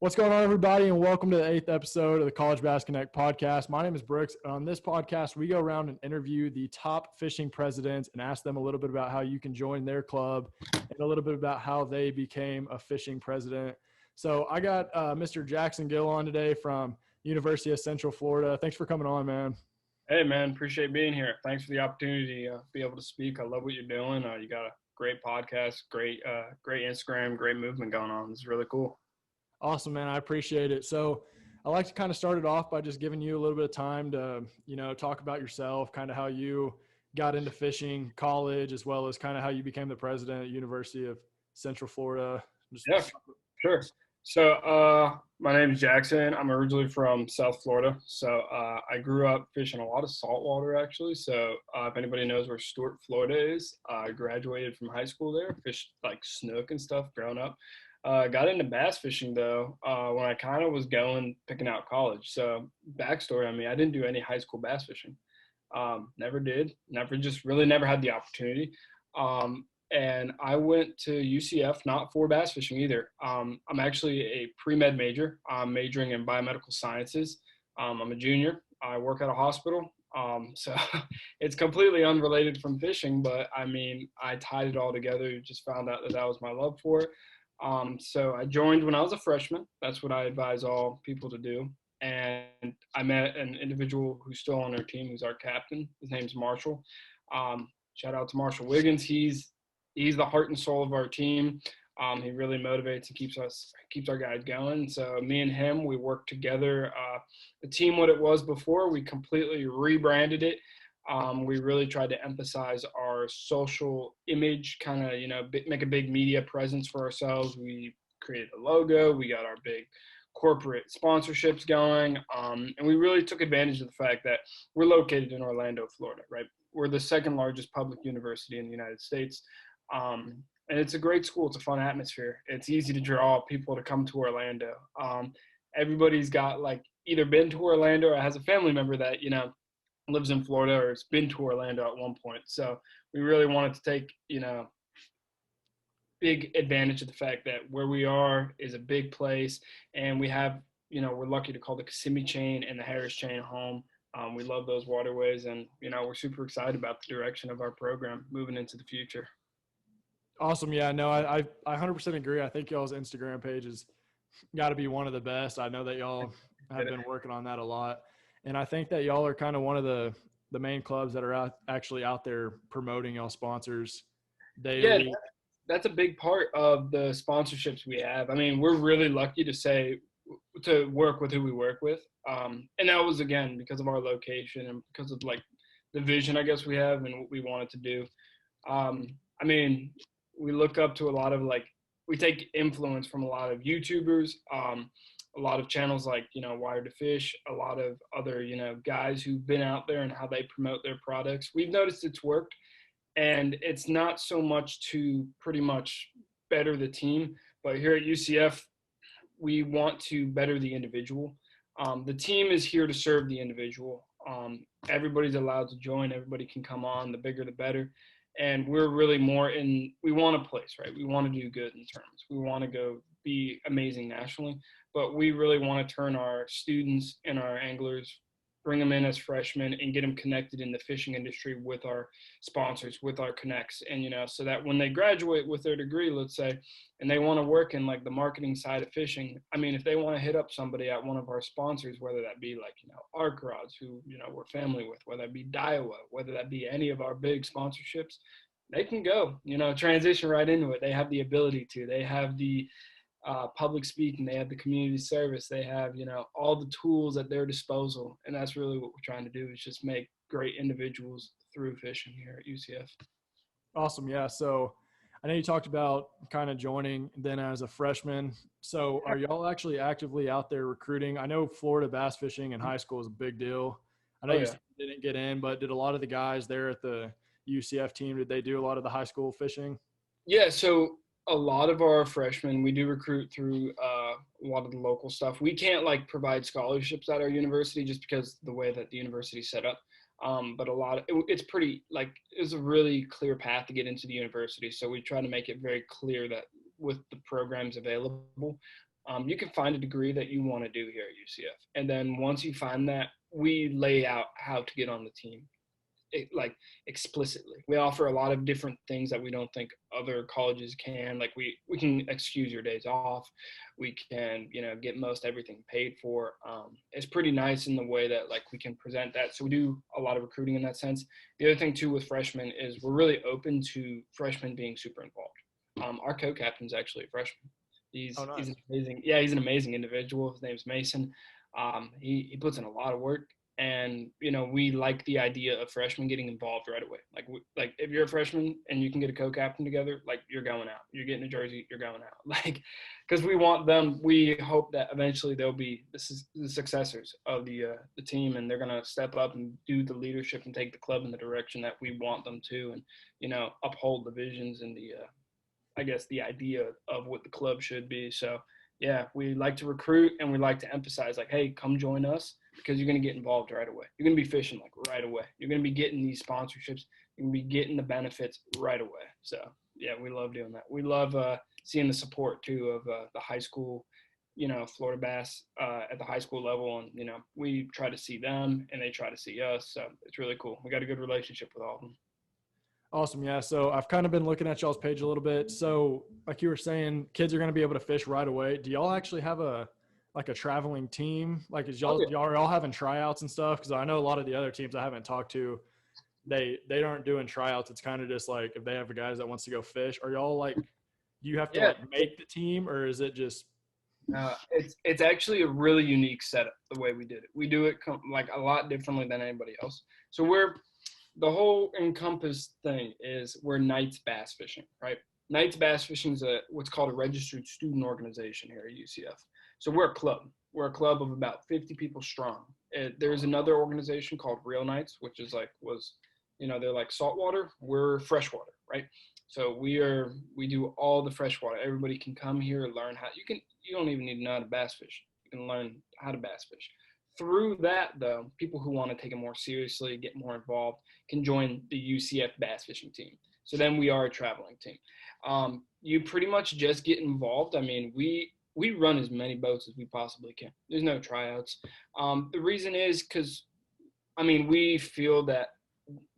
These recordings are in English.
What's going on, everybody, and welcome to the 8th episode of the College Bass Connect podcast. My name is Brooks, and on this podcast, we go around and interview the top fishing presidents and ask them a little bit about how you can join their club and a little bit about how they became a fishing president. So I got Mr. Jackson Gill on today from University of Central Florida. Thanks for coming on, man. Hey, man, appreciate being here. Thanks for the opportunity to be able to speak. I love what you're doing. You got a great podcast, great Instagram, great movement going on. It's really cool. Awesome, man. I appreciate it. So I like to kind of start it off by just giving you a little bit of time to, talk about yourself, kind of how you got into fishing, college, as well as kind of how you became the president at University of Central Florida. Yeah, sure. So my name is Jackson. I'm originally from South Florida. So I grew up fishing a lot of saltwater, actually. So if anybody knows where Stuart, Florida is, I graduated from high school there, fished like snook and stuff growing up. Got into bass fishing, though, when I kind of was picking out college. So backstory on me, I didn't do any high school bass fishing. Never did. Never had the opportunity. And I went to UCF, not for bass fishing either. I'm actually a pre-med major. I'm majoring in biomedical sciences. I'm a junior. I work at a hospital. So it's completely unrelated from fishing, but I mean, I tied it all together. Just found out that was my love for it. So I joined when I was a freshman. That's what I advise all people to do. And I met an individual who's still on our team, who's our captain. His name's Marshall. Shout out to Marshall Wiggins. He's the heart and soul of our team. He really motivates and keeps our guys going. So me and him, we work together. The team, what it was before, we completely rebranded it. We really tried to emphasize our social image, kind of, make a big media presence for ourselves. We created a logo. We got our big corporate sponsorships going. And we really took advantage of the fact that we're located in Orlando, Florida, right? We're the second largest public university in the United States. And it's a great school. It's a fun atmosphere. It's easy to draw people to come to Orlando. Everybody's got either been to Orlando or has a family member that, lives in Florida or has been to Orlando at one point. So we really wanted to take, big advantage of the fact that where we are is a big place, and we have, we're lucky to call the Kissimmee chain and the Harris chain home. We love those waterways, and, we're super excited about the direction of our program moving into the future. Awesome. Yeah, no, I 100% agree. I think y'all's Instagram page has got to be one of the best. I know that y'all have been working on that a lot. And I think that y'all are kind of one of the main clubs that are actually out there promoting y'all sponsors daily. Yeah, that's a big part of the sponsorships we have. I mean, we're really lucky to work with who we work with. And that was, again, because of our location and because of the vision, I guess, we have and what we wanted to do. I mean, we look up to a lot of we take influence from a lot of YouTubers, a lot of channels like, Wired to Fish, a lot of other, guys who've been out there and how they promote their products. We've noticed it's worked, and it's not so much to pretty much better the team, but here at UCF, we want to better the individual. The team is here to serve the individual. Everybody's allowed to join. Everybody can come on. The bigger, the better. And we're really we want a place, right? We want to do good in terms. We want to go be amazing nationally, but we really want to turn our students and our anglers, bring them in as freshmen and get them connected in the fishing industry with our sponsors, with our connects. And, so that when they graduate with their degree, let's say, and they want to work in the marketing side of fishing, I mean, if they want to hit up somebody at one of our sponsors, whether that be Arc Rods, who, we're family with, whether that be Daiwa, whether that be any of our big sponsorships, they can go, transition right into it. They have the ability to. They have the public speaking, they have the community service, they have, all the tools at their disposal. And that's really what we're trying to do, is just make great individuals through fishing here at UCF. Awesome. Yeah. So I know you talked about kind of joining then as a freshman. So are y'all actually actively out there recruiting? I know Florida bass fishing in high school is a big deal. I know you didn't get in, but did a lot of the guys there at the UCF team, did they do a lot of the high school fishing? Yeah. So a lot of our freshmen, we do recruit through a lot of the local stuff. We can't provide scholarships at our university just because the way that the university is set up. But it's pretty it's a really clear path to get into the university. So we try to make it very clear that with the programs available, you can find a degree that you want to do here at UCF. And then once you find that, we lay out how to get on the team, like explicitly. We offer a lot of different things that we don't think other colleges can. Like we can excuse your days off. We can, get most everything paid for. It's pretty nice in the way that like we can present that. So we do a lot of recruiting in that sense. The other thing too with freshmen is we're really open to freshmen being super involved. Our co-captain's actually a freshman. He's Oh, nice. he's an amazing, yeah, he's an amazing individual. His name's Mason. He puts in a lot of work. And we like the idea of freshmen getting involved right away. Like if you're a freshman and you can get a co-captain together, like you're going out, you're getting a jersey, you're going out. Like, because we want them. We hope that eventually they'll be the successors of the team, and they're gonna step up and do the leadership and take the club in the direction that we want them to, and uphold the visions and the I guess the idea of what the club should be. So yeah, we like to recruit and we like to emphasize like, hey, come join us because you're going to get involved right away. You're going to be fishing like right away. You're going to be getting these sponsorships. You're going to be getting the benefits right away. So yeah, we love doing that. We love seeing the support too of the high school, Florida Bass at the high school level. And, we try to see them and they try to see us. So it's really cool. We got a good relationship with all of them. Awesome. Yeah. So I've kind of been looking at y'all's page a little bit. So like you were saying, kids are going to be able to fish right away. Do y'all actually have a traveling team? Like is y'all are all having tryouts and stuff? Because I know a lot of the other teams I haven't talked to, they aren't doing tryouts. It's kind of just like if they have guys that wants to go fish. Are y'all like you have to like make the team, or is it just? It's actually a really unique setup the way we did it. We do it like a lot differently than anybody else. So the whole encompass thing is we're Knights Bass Fishing, right? Knights Bass Fishing is what's called a registered student organization here at UCF. So we're a club. We're a club of about 50 people strong. There's another organization called Real Knights, which is they're like saltwater. We're freshwater, right? So we do all the freshwater. Everybody can come here and learn you don't even need to know how to bass fish. You can learn how to bass fish. Through that, though, people who want to take it more seriously, get more involved, can join the UCF bass fishing team. So then we are a traveling team. You pretty much just get involved. I mean, we run as many boats as we possibly can. There's no tryouts. The reason is because, we feel that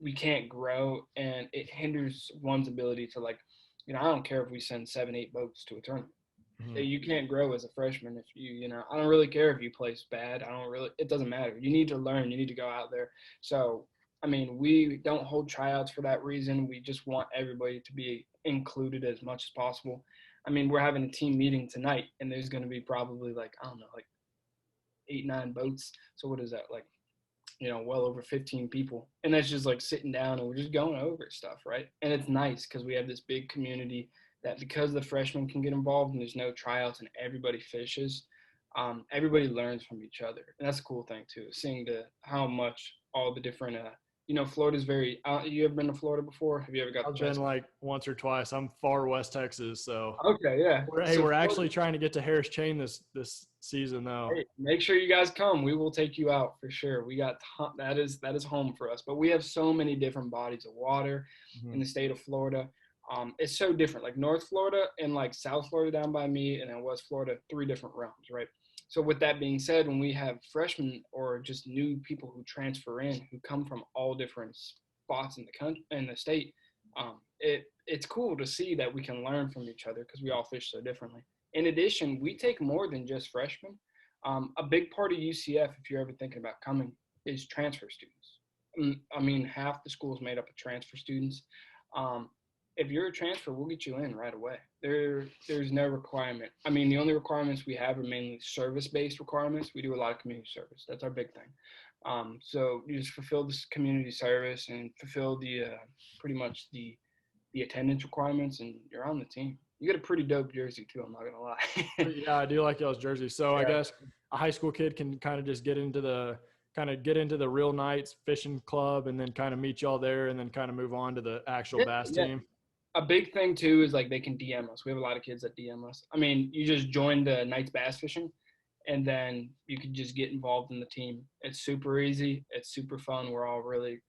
we can't grow and it hinders one's ability to I don't care if we send 7-8 boats to a tournament. Mm-hmm. You can't grow as a freshman if I don't really care if you place bad. It doesn't matter. You need to learn. You need to go out there. So, we don't hold tryouts for that reason. We just want everybody to be included as much as possible. We're having a team meeting tonight and there's going to be probably 8-9 boats. So what is that? Well over 15 people. And that's just sitting down and we're just going over stuff, right? And it's nice because we have this big community that because the freshmen can get involved and there's no tryouts and everybody fishes, everybody learns from each other. And that's a cool thing too, seeing how much all the different, Florida's very, you ever been to Florida before? Have you ever got I've been once or twice. I'm far West Texas. So okay, yeah. We're actually trying to get to Harris Chain this season though. Hey, make sure you guys come. We will take you out for sure. We got that is home for us. But we have so many different bodies of water in the state of Florida. It's so different. Like North Florida and South Florida down by me, and then West Florida, 3 different realms, right? So with that being said, when we have freshmen or just new people who transfer in, who come from all different spots in the country, in the state, it's cool to see that we can learn from each other because we all fish so differently. In addition, we take more than just freshmen. A big part of UCF, if you're ever thinking about coming, is transfer students. Half the school is made up of transfer students. If you're a transfer, we'll get you in right away. There's no requirement. The only requirements we have are mainly service-based requirements. We do a lot of community service. That's our big thing. So you just fulfill this community service and fulfill pretty much the attendance requirements, and you're on the team. You get a pretty dope jersey too, I'm not gonna lie. Yeah, I do like y'all's jersey. So yeah. I guess a high school kid can kind of just get into the Real Knights fishing club and then kind of meet y'all there and then kind of move on to the actual bass team. A big thing too is they can DM us. We have a lot of kids that DM us. You just join the Knights Bass Fishing and then you can just get involved in the team. It's super easy. It's super fun. We're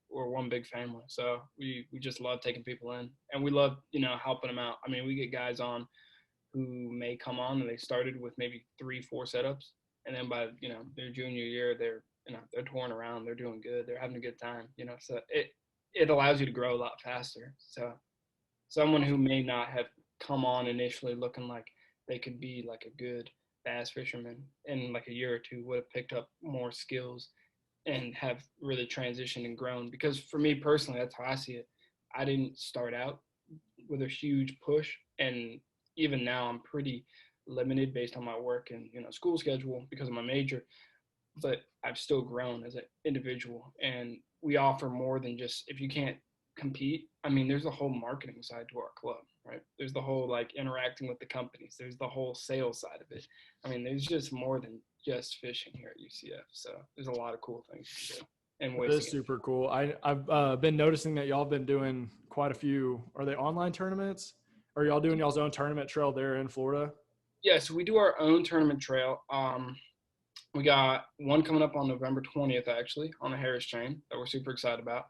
one big family. So we just love taking people in and we love, helping them out. We get guys on who may come on and they started with maybe 3-4 setups, and then by their junior year they're touring around, they're doing good, they're having a good time. So it allows you to grow a lot faster. So someone who may not have come on initially looking like they could be like a good bass fisherman in like a year or two would have picked up more skills and have really transitioned and grown. Because for me personally, that's how I see it. I didn't start out with a huge push, and even now I'm pretty limited based on my work and school schedule because of my major, but I've still grown as an individual. And we offer more than just, if you can't compete, I mean, there's a whole marketing side to our club, right? There's the whole like interacting with the companies. There's the whole sales side of it. I mean, there's just more than just fishing here at UCF. So there's a lot of cool things to do and ways That is super cool. I've been noticing that y'all been doing quite a few. Are they online tournaments? Or y'all doing y'all's own tournament trail there in Florida? Yeah, so we do our own tournament trail. We got one coming up on November 20th, actually, on the Harris chain that we're super excited about.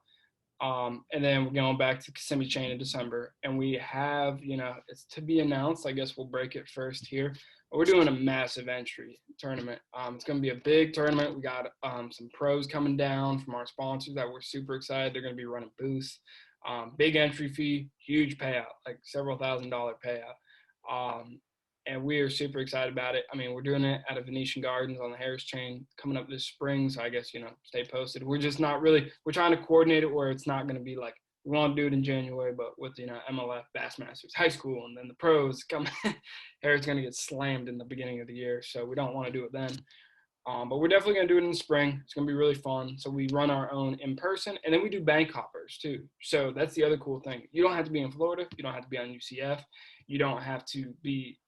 And then we're going back to Kissimmee chain in December. And we have, it's to be announced. I guess we'll break it first here. We're doing a massive entry tournament. It's going to be a big tournament. We got some pros coming down from our sponsors that we're super excited. They're going to be running booths. Big entry fee, huge payout, like several $1,000s payout. And we are super excited about it. I mean, we're doing it out of Venetian Gardens on the Harris chain coming up this spring. So I guess, stay posted. We're just not really, we're trying to coordinate it where it's not going to be like, we want to do it in January, but with, MLF, Bassmasters, high school, and then the pros coming, Harris going to get slammed in the beginning of the year. So we don't want to do it then. But we're definitely going to do it in the spring. It's going to be really fun. So we run our own in person, and then we do bank hoppers too. So that's the other cool thing. You don't have to be in Florida. You don't have to be on UCF. You don't have to be,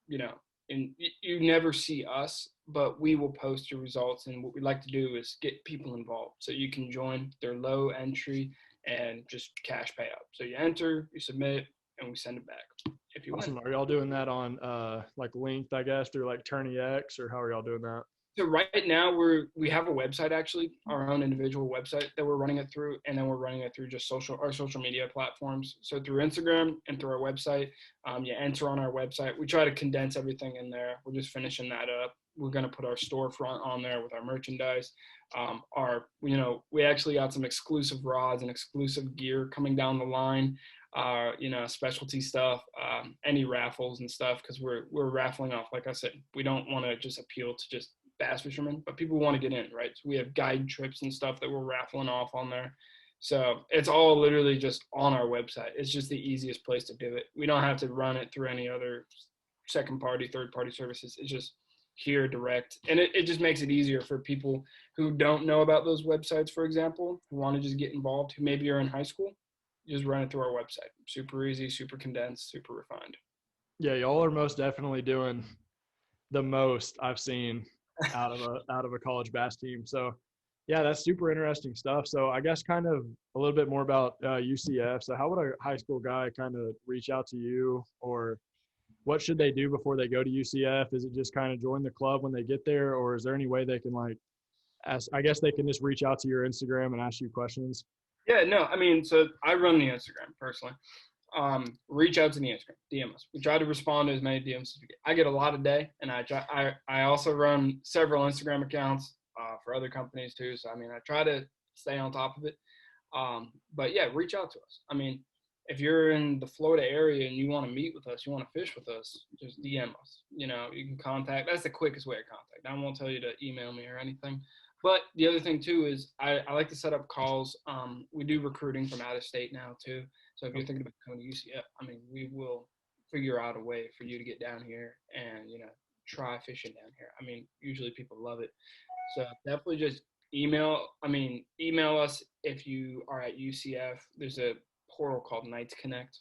and you never see us, but we will post your results. And what we like to do is get people involved so you can join. Their low entry and just cash payout. So you enter, you submit, and we send it back if you Awesome. win. Are y'all doing that on like linked, I guess, through like Tourney X, or how are y'all doing that? So right now we have a website, actually, our own individual website that we're running it through, and then we're running it through just our social media platforms. So through Instagram and through our website, you enter on our website. We try to condense everything in there. We're just finishing that up. We're going to put our storefront on there with our merchandise. We actually got some exclusive rods and exclusive gear coming down the line. Specialty stuff, any raffles and stuff, because we're raffling off. Like I said, we don't want to just appeal to just bass fishermen, but people want to get in, right? So we have guide trips and stuff that we're raffling off on there. So it's all literally just on our website. It's just the easiest place to do it. We don't have to run it third party services. It's just here direct. And it just makes it easier for people who don't know about those websites, for example, who want to just get involved, who maybe are in high school. Just run it through our website. Super easy, super condensed, super refined. Yeah, y'all are most definitely doing the most I've seen out of a college bass team. So yeah, that's super interesting stuff. So I guess kind of a little bit more about UCF. So how would a high school guy kind of reach out to you, or what should they do before they go to UCF? Is it just kind of join the club when they get there, or is there any way they can like ask? I guess they can just reach out to your Instagram and ask you questions. Yeah, no, I mean, so I run the Instagram personally. Reach out to the Instagram, DM us. We try to respond to as many DMs as we get. I get a lot a day, and I also run several Instagram accounts for other companies too. So I mean, I try to stay on top of it. But yeah, reach out to us. I mean, if you're in the Florida area and you want to meet with us, you want to fish with us, just DM us. You can contact. That's the quickest way of contact. I won't tell you to email me or anything. But the other thing too is I like to set up calls. We do recruiting from out of state now too. So if you're thinking about coming to UCF, I mean, we will figure out a way for you to get down here and, try fishing down here. I mean, usually people love it. So definitely just email us if you are at UCF. There's a portal called Knights Connect.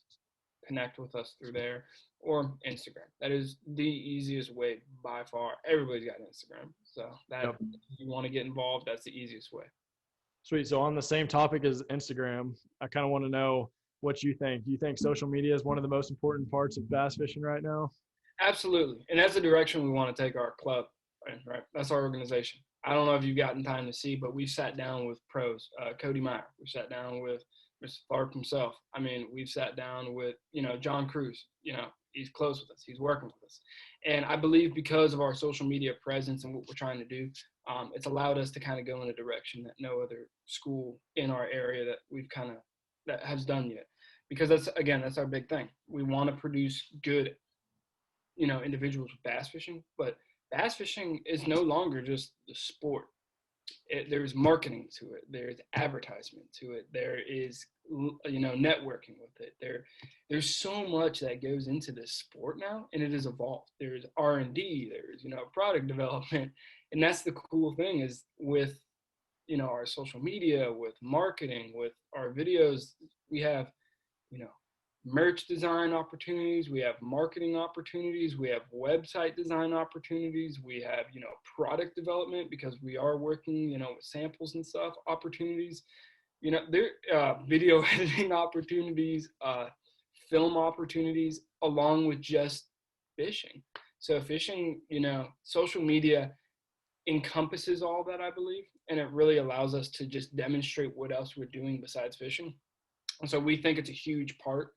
Connect with us through there, or Instagram. That is the easiest way by far. Everybody's got Instagram. So if you want to get involved, that's the easiest way. Sweet. So on the same topic as Instagram, I kind of want to know what you think. Do you think social media is one of the most important parts of bass fishing right now? Absolutely. And that's the direction we want to take our club, right? That's our organization. I don't know if you've gotten time to see, but we've sat down with pros. Cody Meyer. We sat down with Mr. Tharp himself. I mean, we've sat down with, John Cruz, he's close with us. He's working with us. And I believe because of our social media presence and what we're trying to do, it's allowed us to kind of go in a direction that no other school in our area that has done yet. Because that's our big thing. We want to produce good, individuals with bass fishing, but bass fishing is no longer just the sport. There's marketing to it. There's advertisement to it. There is, networking with it. There's so much that goes into this sport now, and it has evolved. There's R&D. There's, product development, and that's the cool thing is with, our social media, with marketing, with our videos, we have, merch design opportunities, we have marketing opportunities, we have website design opportunities, we have, product development because we are working, with samples and stuff, opportunities, there video editing opportunities, film opportunities, along with just fishing. So fishing, social media encompasses all that, I believe, and it really allows us to just demonstrate what else we're doing besides fishing. And so we think it's a huge part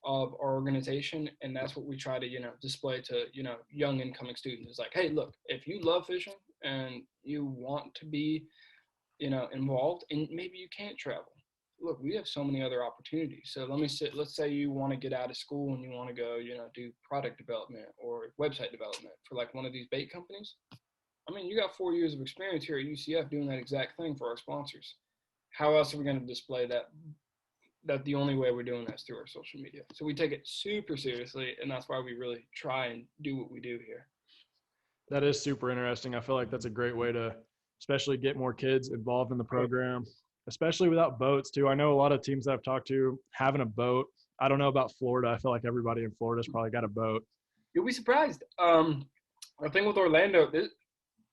of our organization, and that's what we try to display to young incoming students. It's like, hey, look, if you love fishing and you want to be involved, and maybe you can't travel, look, we have so many other opportunities. So let's say you want to get out of school and you want to go do product development or website development for like one of these bait companies. I mean, you got 4 years of experience here at UCF doing that exact thing for our sponsors. How else are we going to display that the only way we're doing that is through our social media? So we take it super seriously, and that's why we really try and do what we do here. That is super interesting. I feel like that's a great way to especially get more kids involved in the program, especially without boats too. I know a lot of teams that I've talked to having a boat. I don't know about Florida. I feel like everybody in Florida's probably got a boat. You'll be surprised. The thing with Orlando,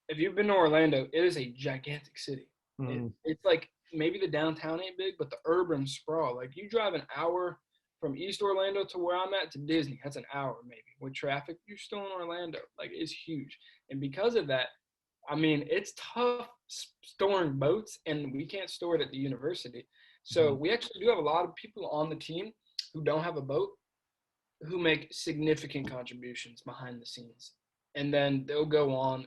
if you've been to Orlando, it is a gigantic city. Mm-hmm. It's like maybe the downtown ain't big, but the urban sprawl. Like you drive an hour from East Orlando to where I'm at to Disney. That's an hour maybe. With traffic, you're still in Orlando. Like it's huge. And because of that, I mean, it's tough storing boats, and we can't store it at the university. So we actually do have a lot of people on the team who don't have a boat who make significant contributions behind the scenes. And then they'll go on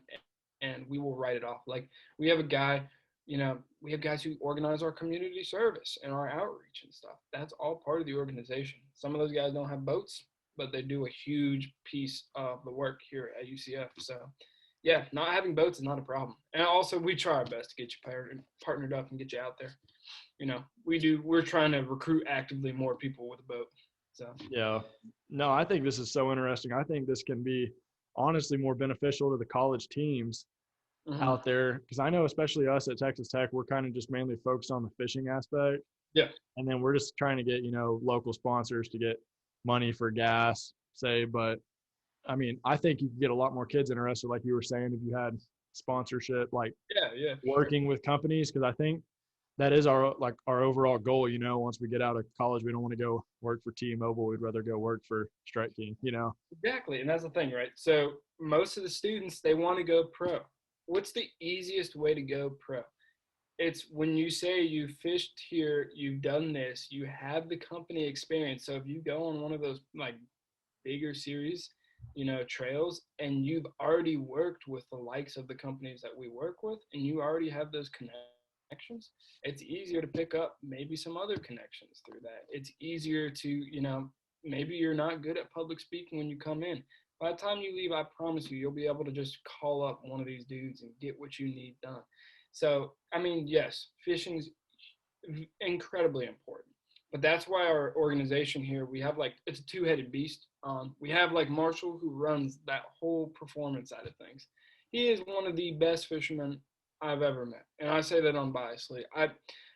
and we will write it off. Like we have a guy, we have guys who organize our community service and our outreach and stuff. That's all part of the organization. Some of those guys don't have boats, but they do a huge piece of the work here at UCF. So yeah, not having boats is not a problem. And also we try our best to get you partnered up and get you out there. We're trying to recruit actively more people with a boat. So yeah, no, I think this is so interesting. I think this can be honestly more beneficial to the college teams out there, because I know especially us at Texas Tech, we're kind of just mainly focused on the fishing aspect. Yeah. And then we're just trying to get, local sponsors to get money for gas, say. But I mean, I think you could get a lot more kids interested, like you were saying, if you had sponsorship, like working with companies, because I think that is our overall goal. Once we get out of college, we don't want to go work for T-Mobile. We'd rather go work for Strike King, Exactly. And that's the thing, right? So most of the students, they want to go pro. What's the easiest way to go pro? It's when you say you fished here, you've done this, you have the company experience. So if you go on one of those like bigger series, trails, and you've already worked with the likes of the companies that we work with, and you already have those connections, it's easier to pick up maybe some other connections through that. It's easier to, maybe you're not good at public speaking when you come in. By the time you leave, I promise you'll be able to just call up one of these dudes and get what you need done. So, I mean, yes, fishing's incredibly important. But that's why our organization here, we have it's a two-headed beast. We have Marshall, who runs that whole performance side of things. He is one of the best fishermen I've ever met. And I say that unbiasedly.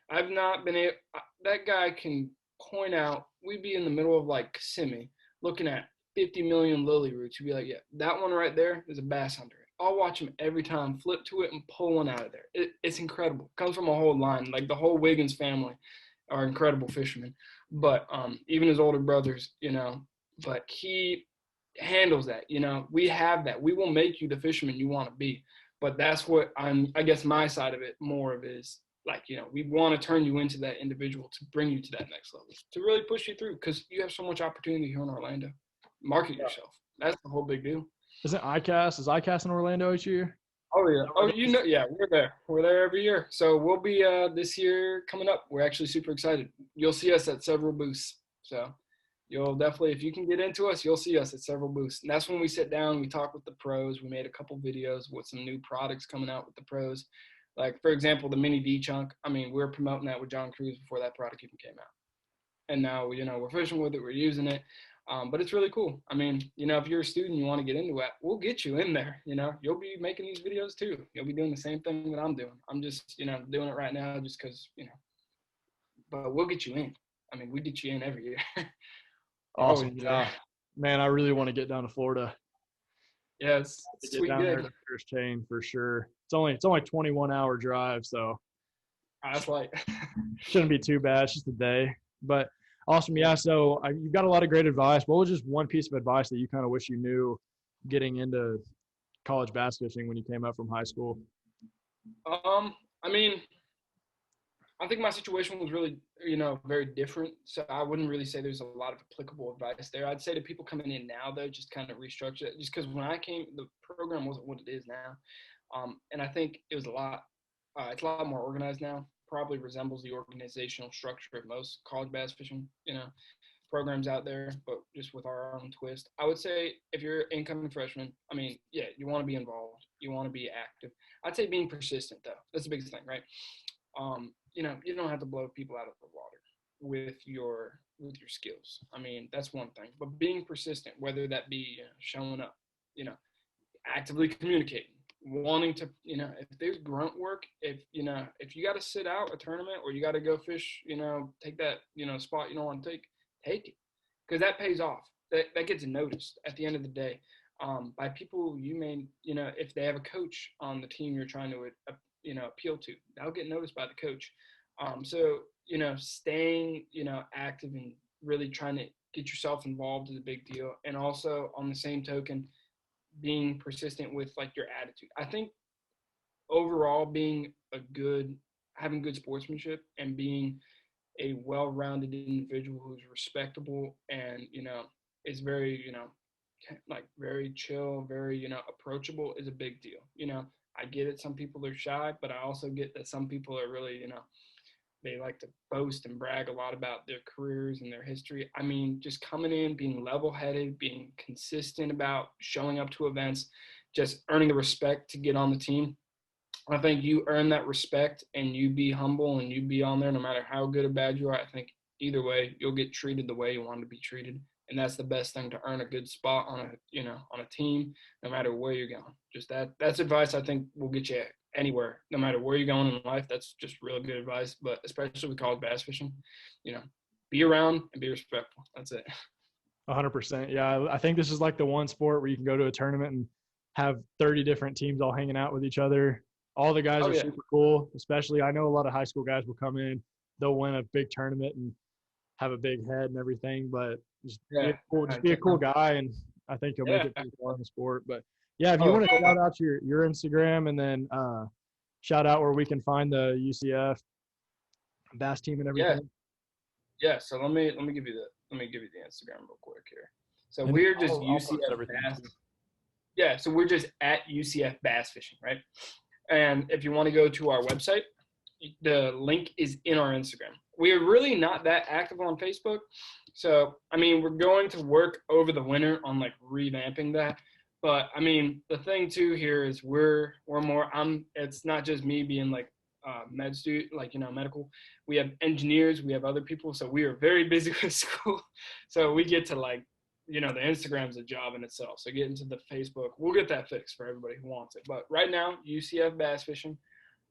I've not been able, that guy can point out, we'd be in the middle of Kissimmee looking at 50 million lily roots. You'd be like, yeah, that one right there is a bass hunter. I'll watch him every time, flip to it and pull one out of there. It's incredible. It comes from a whole line. The whole Wiggins family are incredible fishermen. But even his older brothers, but he handles that. We have that. We will make you the fisherman you want to be. But that's what I guess my side of it more of is like, we want to turn you into that individual to bring you to that next level, to really push you through, because you have so much opportunity here in Orlando. Market yourself. That's the whole big deal. Isn't ICAST? Is ICAST in Orlando each year? Oh yeah. Oh, yeah, we're there. We're there every year. So we'll be this year coming up. We're actually super excited. You'll see us at several booths. So you'll definitely, if you can get into us, you'll see us at several booths. And that's when we sit down, we talk with the pros. We made a couple videos with some new products coming out with the pros. Like, for example, the mini D chunk. I mean, we were promoting that with John Cruz before that product even came out. And now, we're fishing with it, we're using it. But it's really cool. I mean, if you're a student, you want to get into it, we'll get you in there. You'll be making these videos too. You'll be doing the same thing that I'm doing. I'm just, doing it right now just because, but we'll get you in. I mean, we get you in every year. Awesome. Yeah. Man, I really want to get down to Florida. Yeah, it's get down there to First Chain for sure. It's only 21-hour drive, so that's like shouldn't be too bad. It's just a day. But awesome. Yeah. So you've got a lot of great advice. What was just one piece of advice that you kind of wish you knew getting into college bass fishing when you came up from high school? I mean, I think my situation was really, very different. So I wouldn't really say there's a lot of applicable advice there. I'd say to people coming in now, though, just kind of restructure it. Just because when I came, the program wasn't what it is now. And I think it was it's a lot more organized now. Probably resembles the organizational structure of most college bass fishing, programs out there, but just with our own twist. I would say if you're an incoming freshman, I mean, yeah, you want to be involved. You want to be active. I'd say being persistent, though. That's the biggest thing, right? You don't have to blow people out of the water with your skills. I mean, that's one thing. But being persistent, whether that be showing up, actively communicating, wanting to, if there's grunt work, if you got to sit out a tournament or you got to go fish, take that, spot you don't want to take it, because that pays off. That gets noticed at the end of the day by people you may, if they have a coach on the team you're trying to, appeal to, that'll get noticed by the coach. So, staying, active and really trying to get yourself involved is a big deal. And also on the same token, being persistent with like your attitude. I think overall having good sportsmanship and being a well-rounded individual who's respectable and, is very, like very chill, very, approachable is a big deal. I get it. Some people are shy, but I also get that some people are really, they like to boast and brag a lot about their careers and their history. I mean, just coming in, being level-headed, being consistent about showing up to events, just earning the respect to get on the team. I think you earn that respect and you be humble and you be on there no matter how good or bad you are. I think either way, you'll get treated the way you want to be treated. And that's the best thing to earn a good spot on a team, no matter where you're going. Just that's advice I think will get you anywhere, no matter where you're going in life. That's just really good advice. But especially with college bass fishing, be around and be respectful. That's it. 100%. Yeah, I think this is like the one sport where you can go to a tournament and have 30 different teams all hanging out with each other. All the guys are super cool. Especially, I know a lot of high school guys will come in, they'll win a big tournament and have a big head and everything, but just be a cool guy, and I think you'll make it pretty far in the sport. But yeah, if you want to shout out your Instagram and then shout out where we can find the UCF bass team and everything. Yeah. So let me give you the Instagram real quick here. So we're just UCF Bass. Yeah, so we're just at UCF Bass Fishing, right? And if you want to go to our website, the link is in our Instagram. We are really not that active on Facebook. So, I mean, we're going to work over the winter on like revamping that. But I mean, the thing too here is we're more, it's not just me being like med student, like, medical. We have engineers, we have other people. So we are very busy with school. So we get to like, the Instagram's a job in itself. So get into the Facebook. We'll get that fixed for everybody who wants it. But right now, UCF Bass Fishing,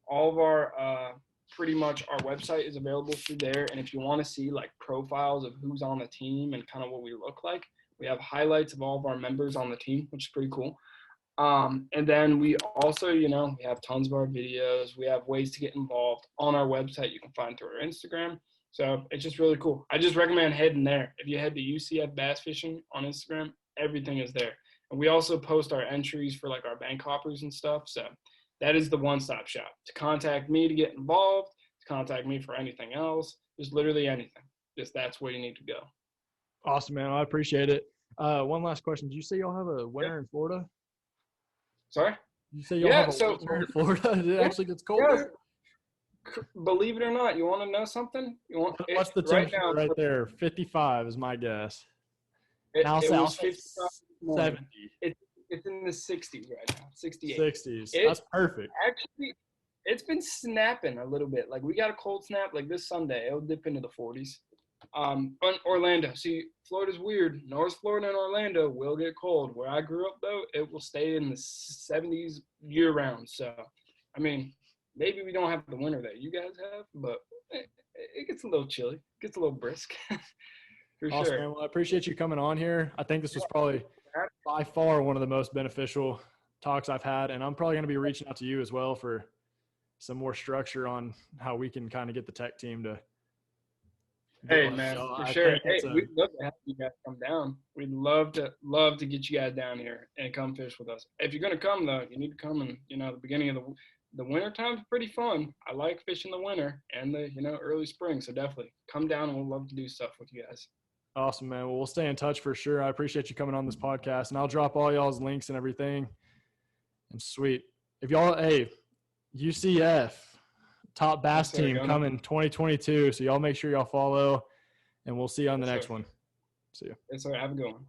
all of our, pretty much our website is available through there. And if you want to see like profiles of who's on the team and kind of what we look like, we have highlights of all of our members on the team, which is pretty cool. And then we also, we have tons of our videos. We have ways to get involved on our website. You can find through our Instagram. So it's just really cool. I just recommend heading there. If you head to UCF Bass Fishing on Instagram, everything is there. And we also post our entries for like our bank hoppers and stuff. So that is the one-stop shop. To contact me to get involved, contact me for anything else. Just literally anything. Just that's where you need to go. Awesome, man. I appreciate it. One last question. Did you say y'all have a Yeah. winter in Florida? Sorry? Did you say y'all Yeah, have a so winter in Florida? It yeah, actually gets cold yeah. there? Believe it or not, you want to know something? What's the right temperature now? right there? 55 is my guess. Now It I'll was say 55 70, It's in the 60s right now, 68. 60s. It That's perfect. actually, it's been snapping a little bit. Like we got a cold snap like this Sunday. It'll dip into the 40s. But Orlando, see, Florida's weird. North Florida and Orlando will get cold. Where I grew up though, it will stay in the 70s year round. So, I mean, maybe we don't have the winter that you guys have, but it gets a little chilly. It gets a little brisk. For Awesome, sure. man. Well, I appreciate you coming on here. I think this was probably by far one of the most beneficial talks I've had, and I'm probably going to be reaching out to you as well for some more structure on how we can kind of get the tech team to. Hey man, for sure. Hey, we'd love to have you guys come down. We'd love to get you guys down here and come fish with us. If you're gonna come though, you need to come in, the beginning of the winter time's pretty fun. I like fishing the winter and the early spring. So definitely come down and we'll love to do stuff with you guys. Awesome, man. Well, we'll stay in touch for sure. I appreciate you coming on this podcast, and I'll drop all y'all's links and everything. And sweet. If y'all, hey, UCF top bass team coming 2022. So y'all make sure y'all follow, and we'll see you on the next one. See you. Yes, sir. Have a good one.